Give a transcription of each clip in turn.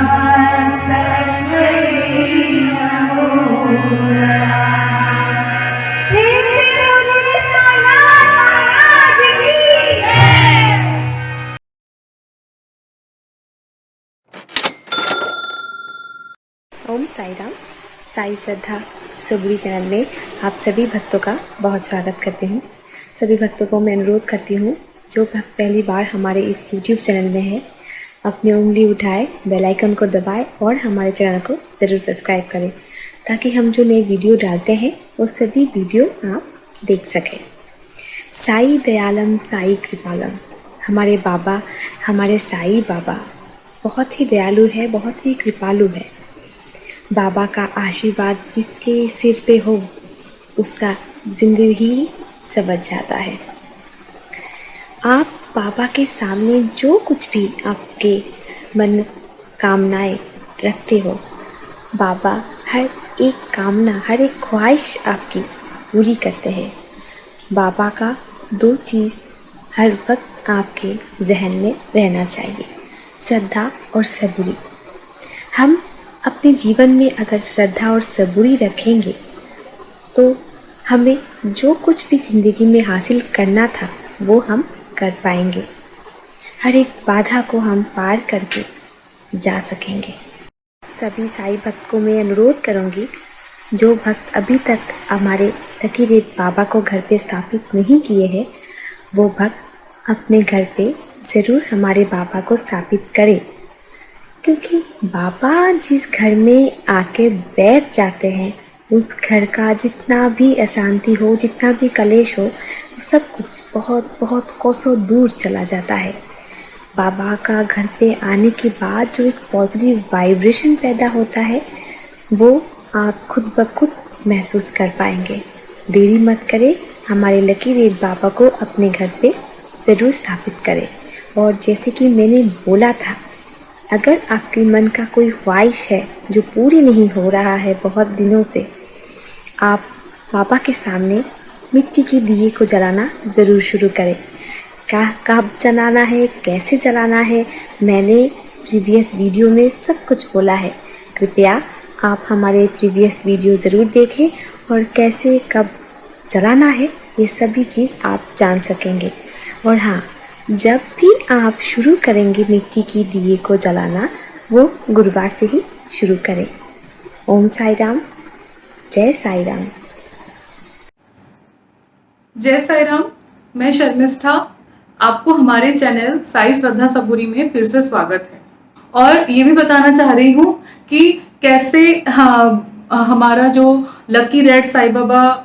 ओम साई राम। साई श्रद्धा Saburi channel में आप सभी भक्तों का बहुत स्वागत करती हूँ। सभी भक्तों को मैं अनुरोध करती हूँ, जो भक्त पहली बार हमारे इस YouTube चैनल में है, अपनी उंगली उठाए, बेल आइकन को दबाए और हमारे चैनल को ज़रूर सब्सक्राइब करें, ताकि हम जो नए वीडियो डालते हैं वो सभी वीडियो आप देख सकें। साई दयालम साई कृपालम, हमारे बाबा, हमारे साई बाबा बहुत ही दयालु है, बहुत ही कृपालु है। बाबा का आशीर्वाद जिसके सिर पे हो उसका जिंदगी ही संवर जाता है। आप बाबा के सामने जो कुछ भी आपके मन कामनाएं रखते हो, बाबा हर एक कामना, हर एक ख्वाहिश आपकी पूरी करते हैं। बाबा का दो चीज़ हर वक्त आपके जहन में रहना चाहिए, श्रद्धा और सबूरी। हम अपने जीवन में अगर श्रद्धा और सबूरी रखेंगे तो हमें जो कुछ भी ज़िंदगी में हासिल करना था वो हम कर पाएंगे। हर एक बाधा को हम पार करके जा सकेंगे। सभी साई भक्त को मैं अनुरोध करूंगी, जो भक्त अभी तक हमारे लकी रेड बाबा को घर पे स्थापित नहीं किए हैं, वो भक्त अपने घर पे ज़रूर हमारे बाबा को स्थापित करें, क्योंकि बाबा जिस घर में आके बैठ जाते हैं उस घर का जितना भी अशांति हो, जितना भी कलेश हो, सब कुछ बहुत बहुत कोसों दूर चला जाता है। बाबा का घर पे आने के बाद जो एक पॉजिटिव वाइब्रेशन पैदा होता है वो आप खुद ब खुद महसूस कर पाएंगे। देरी मत करें, हमारे लकी रेड बाबा को अपने घर पे ज़रूर स्थापित करें। और जैसे कि मैंने बोला था, अगर आपके मन का कोई ख्वाहिश है जो पूरी नहीं हो रहा है बहुत दिनों से, आप बाबा के सामने मिट्टी के दिए को जलाना ज़रूर शुरू करें। कब जलाना है, कैसे जलाना है, मैंने प्रीवियस वीडियो में सब कुछ बोला है। कृपया आप हमारे प्रीवियस वीडियो ज़रूर देखें और कैसे कब जलाना है ये सभी चीज़ आप जान सकेंगे। और हाँ, जब भी आप शुरू करेंगे मिट्टी की दिए को जलाना, वो गुरुवार से ही शुरू करें। ओम साई राम, जय साई राम। जय साई राम। मैं शर्मिष्ठा, आपको हमारे चैनल साई श्रद्धा सबूरी में फिर से स्वागत है। और ये भी बताना चाह रही हूँ कि कैसे हमारा जो लकी रेड साई बाबा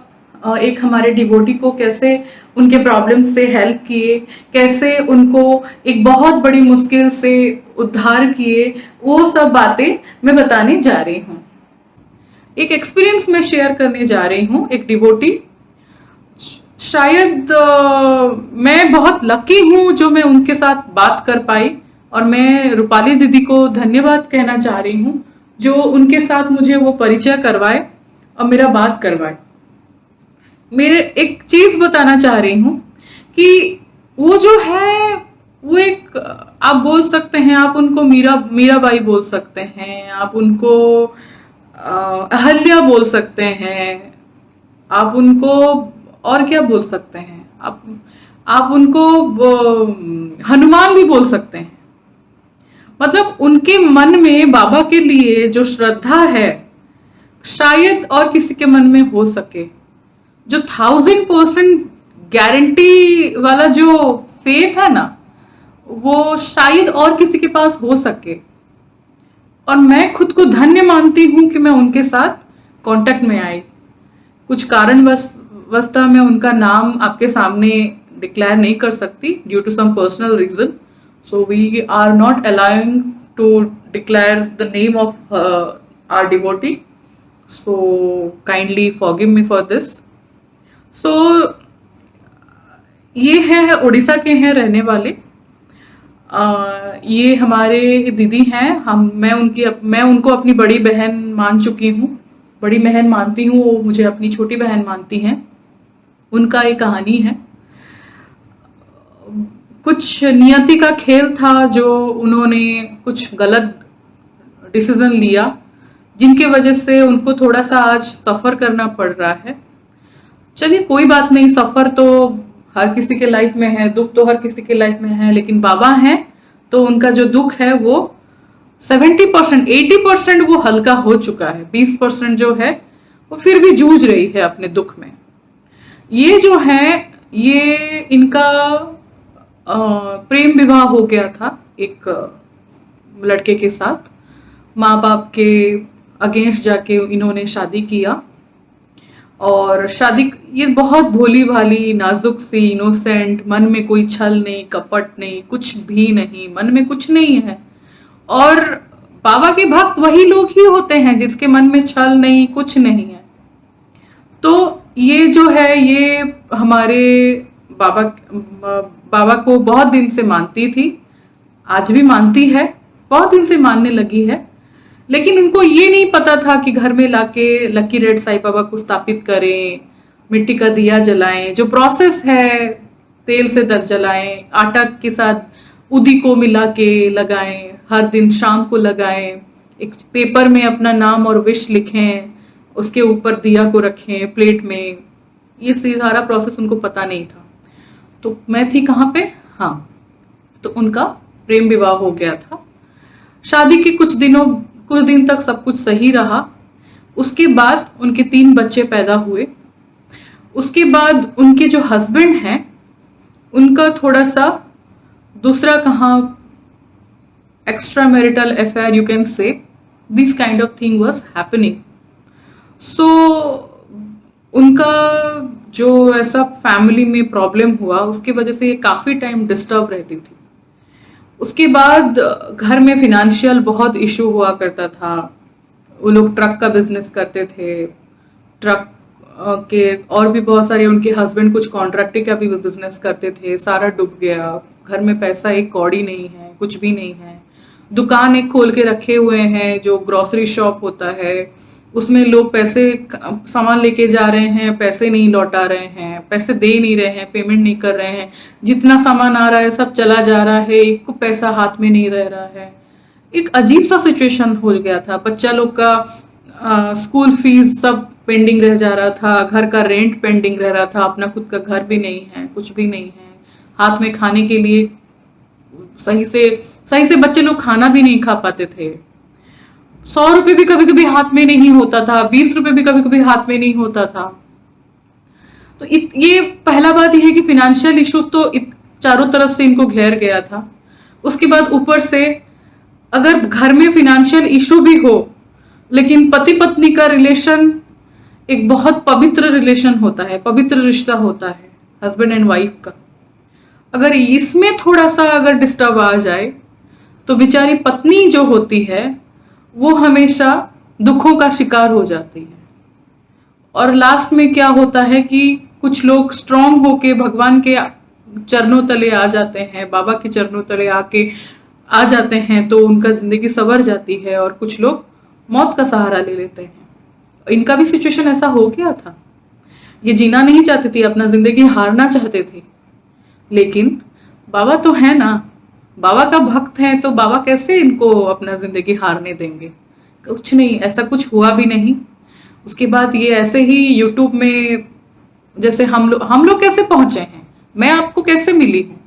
एक हमारे डिवोटी को कैसे उनके प्रॉब्लम से हेल्प किए, कैसे उनको एक बहुत बड़ी मुश्किल से उद्धार किए, वो सब बातें मैं बताने जा रही हूँ। एक एक्सपीरियंस मैं शेयर करने जा रही हूँ। एक डिवोटी, शायद मैं बहुत लकी हूँ जो मैं उनके साथ बात कर पाई, और मैं रूपाली दीदी को धन्यवाद कहना चाह रही हूँ जो उनके साथ मुझे वो परिचय करवाए और मेरा बात करवाए। मेरे एक चीज बताना चाह रही हूँ कि वो जो है वो एक, आप बोल सकते हैं, आप उनको मीराबाई बोल सकते हैं, आप उनको अहल्या बोल सकते हैं, आप उनको और क्या बोल सकते हैं, आप उनको हनुमान भी बोल सकते हैं। मतलब उनके मन में बाबा के लिए जो श्रद्धा है शायद और किसी के मन में हो सके, जो 1000% गारंटी वाला जो फेथ है ना, वो शायद और किसी के पास हो सके। और मैं खुद को धन्य मानती हूँ कि मैं उनके साथ कांटेक्ट में आई। कुछ कारणवशतः मैं उनका नाम आपके सामने डिक्लेयर नहीं कर सकती, due to some personal reason, so we are not allowing to declare the name of our devotee, so kindly forgive me for this. So ये है उड़ीसा के हैं रहने वाले। ये हमारे दीदी हैं। मैं उनको अपनी बड़ी बहन मान चुकी हूँ, बड़ी बहन मानती हूँ, वो मुझे अपनी छोटी बहन मानती हैं। उनका एक कहानी है। कुछ नियति का खेल था जो उन्होंने कुछ गलत डिसीजन लिया, जिनके वजह से उनको थोड़ा सा आज सफर करना पड़ रहा है। चलिए कोई बात नहीं, सफर तो हर किसी के लाइफ में है, दुख तो हर किसी के लाइफ में है, लेकिन बाबा हैं तो उनका जो दुख है वो 70% 80% वो हल्का हो चुका है। 20% जो है वो फिर भी जूझ रही है अपने दुख में। ये जो है ये इनका प्रेम विवाह हो गया था एक लड़के के साथ। माँ बाप के अगेंस्ट जाके इन्होंने शादी किया, और शादी ये बहुत भोली भाली नाजुक सी इनोसेंट, मन में कोई छल नहीं, कपट नहीं, कुछ भी नहीं, मन में कुछ नहीं है। और बाबा के भक्त वही लोग ही होते हैं जिसके मन में छल नहीं, कुछ नहीं है। तो ये जो है ये हमारे बाबा को बहुत दिन से मानती थी, आज भी मानती है, बहुत दिन से मानने लगी है। लेकिन उनको ये नहीं पता था कि घर में लाके लकी रेड साईं बाबा को स्थापित करें, मिट्टी का दिया जलाएं, जो प्रोसेस है तेल से जलाएं, आटा के साथ उदी को मिला के लगाएं, हर दिन शाम को लगाएं, एक पेपर में अपना नाम और विश लिखें, उसके ऊपर दिया को रखें प्लेट में। ये सारा प्रोसेस उनको पता नहीं था। तो मैं थी कहाँ पे, हाँ, तो उनका प्रेम विवाह हो गया था। शादी के कुछ दिन तक सब कुछ सही रहा। उसके बाद उनके 3 बच्चे पैदा हुए। उसके बाद उनके जो हस्बैंड हैं उनका थोड़ा सा दूसरा कहाँ extra marital affair, you can say, this kind of thing was happening. So उनका जो ऐसा फैमिली में प्रॉब्लम हुआ उसकी वजह से ये काफी टाइम डिस्टर्ब रहती थी। उसके बाद घर में फिनेंशियल बहुत इशू हुआ करता था। वो लोग ट्रक का बिजनेस करते थे, ट्रक के और भी बहुत सारे, उनके हस्बैंड कुछ कॉन्ट्रैक्ट का भी बिजनेस करते थे, सारा डूब गया। घर में पैसा एक कौड़ी नहीं है, कुछ भी नहीं है। दुकान एक खोल के रखे हुए हैं जो ग्रोसरी शॉप होता है, उसमें लोग पैसे सामान लेके जा रहे हैं, पैसे नहीं लौटा रहे हैं, पैसे दे नहीं रहे हैं, पेमेंट नहीं कर रहे हैं। जितना सामान आ रहा है सब चला जा रहा है, एक को पैसा हाथ में नहीं रह रहा है। एक अजीब सा सिचुएशन हो गया था। बच्चा लोग का स्कूल फीस सब पेंडिंग रह जा रहा था, घर का रेंट पेंडिंग रह रहा था, अपना खुद का घर भी नहीं है, कुछ भी नहीं है। हाथ में खाने के लिए सही से बच्चे लोग खाना भी नहीं खा पाते थे। 100 रुपए भी कभी कभी हाथ में नहीं होता था, 20 रुपए भी कभी कभी हाथ में नहीं होता था। तो ये पहला बात यह है कि फिनेंशियल इश्यूज तो चारों तरफ से इनको घेर गया था। उसके बाद ऊपर से अगर घर में फिनेंशियल इशू भी हो, लेकिन पति पत्नी का रिलेशन एक बहुत पवित्र रिलेशन होता है, पवित्र रिश्ता होता है हस्बैंड एंड वाइफ का। अगर इसमें थोड़ा सा अगर डिस्टर्ब आ जाए तो बेचारी पत्नी जो होती है वो हमेशा दुखों का शिकार हो जाती है। और लास्ट में क्या होता है कि कुछ लोग स्ट्रांग होके भगवान के चरणों तले आ जाते हैं, बाबा के चरणों तले आके आ जाते हैं, तो उनका जिंदगी संवर जाती है। और कुछ लोग मौत का सहारा ले लेते हैं। इनका भी सिचुएशन ऐसा हो गया था। ये जीना नहीं चाहते थे, अपना जिंदगी हारना चाहते थे, लेकिन बाबा तो है ना, बाबा का भक्त है, तो बाबा कैसे इनको अपना जिंदगी हारने देंगे। कुछ नहीं, ऐसा कुछ हुआ भी नहीं। उसके बाद ये ऐसे ही यूट्यूब में, जैसे हम लोग कैसे पहुंचे हैं, मैं आपको कैसे मिली हूँ,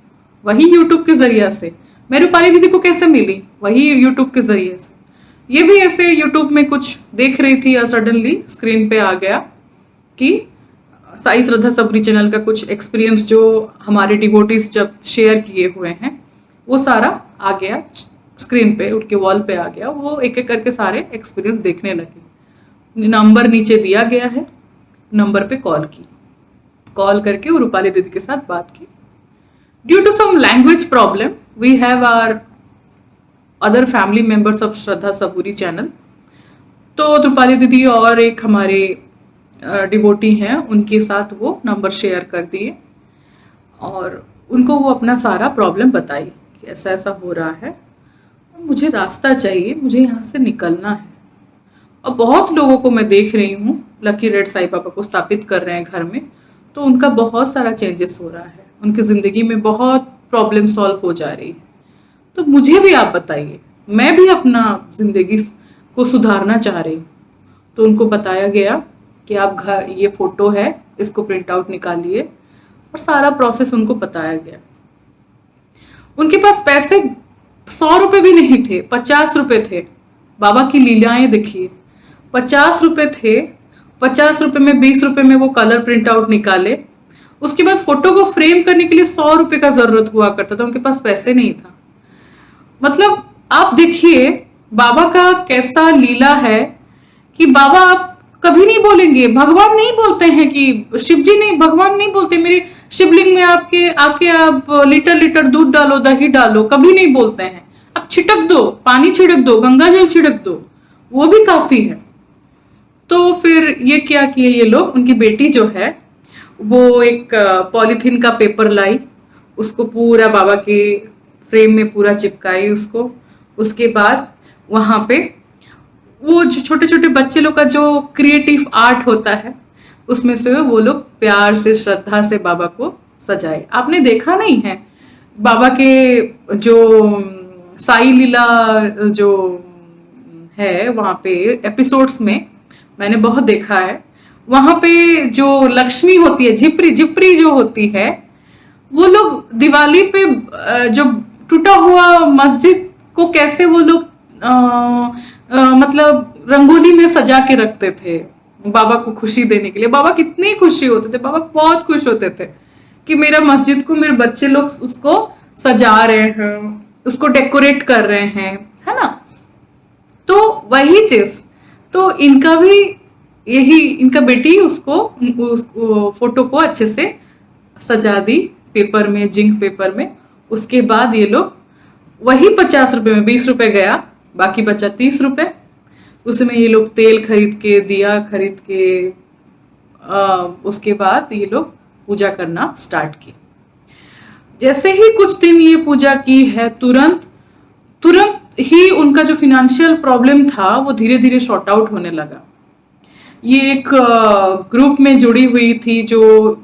वही यूट्यूब के जरिए से। मैं रूपाली दीदी को कैसे मिली, वही यूट्यूब के जरिए से। ये भी ऐसे यूट्यूब में कुछ देख रही थी और सडनली स्क्रीन पे आ गया कि साई श्रद्धा सबरी चैनल का कुछ एक्सपीरियंस जो हमारे डिवोटीज जब शेयर किए हुए हैं वो सारा आ गया स्क्रीन पे, उनके वॉल पे आ गया। वो एक एक करके सारे एक्सपीरियंस देखने लगे। नंबर नीचे दिया गया है, नंबर पे कॉल करके वो रूपाली दीदी के साथ बात की। Due to some language problem we have our other family members of Shraddha Saburi channel. तो रूपाली दीदी और एक हमारे डिवोटी हैं, उनके साथ वो नंबर शेयर कर दिए और उनको वो अपना सारा प्रॉब्लम बताई कि ऐसा ऐसा हो रहा है, मुझे रास्ता चाहिए, मुझे यहाँ से निकलना है। और बहुत लोगों को मैं देख रही हूँ लकी रेड साईं बाबा को स्थापित कर रहे हैं घर में, तो उनका बहुत सारा चेंजेस हो रहा है, उनकी ज़िंदगी में बहुत प्रॉब्लम सॉल्व हो जा रही है। तो मुझे भी आप बताइए, मैं भी अपना जिंदगी को सुधारना चाह रही हूँ। तो उनको बताया गया कि आप घर, ये फोटो है, इसको प्रिंट आउट निकालिए, और सारा प्रोसेस उनको बताया गया। उनके पास पैसे 100 रुपए भी नहीं थे, 50 रुपए थे। बाबा की लीलाएं देखिए, 50 रुपए थे, 50 रुपए में 20 रुपए में वो कलर प्रिंट आउट निकाले। उसके बाद फोटो को फ्रेम करने के लिए 100 रुपए का जरूरत हुआ करता था, उनके पास पैसे नहीं था। मतलब आप देखिए बाबा का कैसा लीला है कि बाबा आप कभी नहीं बोलेंगे, भगवान नहीं बोलते हैं कि शिव जी नहीं, भगवान नहीं बोलते मेरे शिवलिंग में आपके आके आप लीटर लीटर दूध डालो, दही डालो, कभी नहीं बोलते हैं। आप छिड़क दो, पानी छिड़क दो, गंगा जल छिड़क दो, वो भी काफी है। तो फिर ये क्या किए ये लोग, उनकी बेटी जो है वो एक पॉलिथीन का पेपर लाई, उसको पूरा बाबा के फ्रेम में पूरा चिपकाई उसको। उसके बाद वहां पे वो जो छोटे छोटे बच्चे लोग का जो क्रिएटिव आर्ट होता है, उसमें से वो लोग प्यार से, श्रद्धा से बाबा को सजाए। आपने देखा नहीं है बाबा के जो साई लीला जो है वहां पे एपिसोड्स में, मैंने बहुत देखा है, वहां पे जो लक्ष्मी होती है, झिपरी झिपरी जो होती है, वो लोग दिवाली पे जो टूटा हुआ मस्जिद को कैसे वो लोग मतलब रंगोली में सजा के रखते थे बाबा को खुशी देने के लिए। बाबा कितनी खुशी होते थे, बाबा बहुत खुश होते थे कि मेरा मस्जिद को मेरे बच्चे लोग उसको सजा रहे हैं, उसको डेकोरेट कर रहे हैं, है ना। तो वही चीज तो इनका भी यही, इनका बेटी उसको फोटो को अच्छे से सजा दी पेपर में, जिंक पेपर में। उसके बाद ये लोग वही 50 रुपए में 20 रुपए गया, बाकी बचा 30 रुपए। उसमें ये लोग तेल खरीद के, दिया खरीद के, उसके बाद ये लोग पूजा करना स्टार्ट की। जैसे ही कुछ दिन ये पूजा की है, तुरंत ही उनका जो फिनेंशियल प्रॉब्लम था वो धीरे धीरे शॉर्ट आउट होने लगा। ये एक ग्रुप में जुड़ी हुई थी जो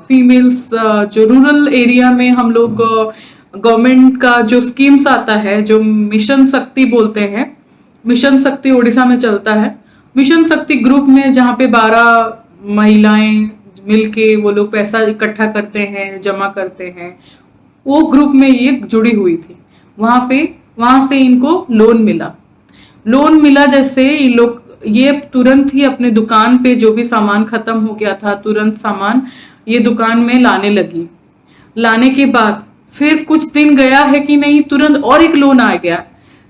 फीमेल्स, जो रूरल एरिया में हम लोग गवर्नमेंट का जो स्कीम्स आता है, जो मिशन शक्ति बोलते हैं, मिशन शक्ति उड़ीसा में चलता है। मिशन शक्ति ग्रुप में जहाँ पे 12 महिलाएं मिलके वो लोग पैसा इकट्ठा करते हैं, जमा करते हैं, वो ग्रुप में ये जुड़ी हुई थी। वहां से इनको लोन मिला। जैसे ये लोग ये तुरंत ही अपने दुकान पे जो भी सामान खत्म हो गया था, तुरंत सामान ये दुकान में लाने लगी। लाने के बाद फिर कुछ दिन गया है कि नहीं, तुरंत और एक लोन आ गया।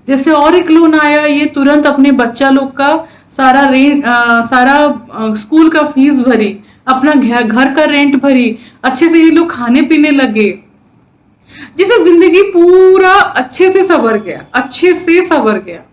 जैसे और एक लोन आया, ये तुरंत अपने बच्चा लोग का सारा स्कूल का फीस भरी, अपना घर का रेंट भरी, अच्छे से ये लोग खाने पीने लगे। जैसे जिंदगी पूरा अच्छे से संवर गया।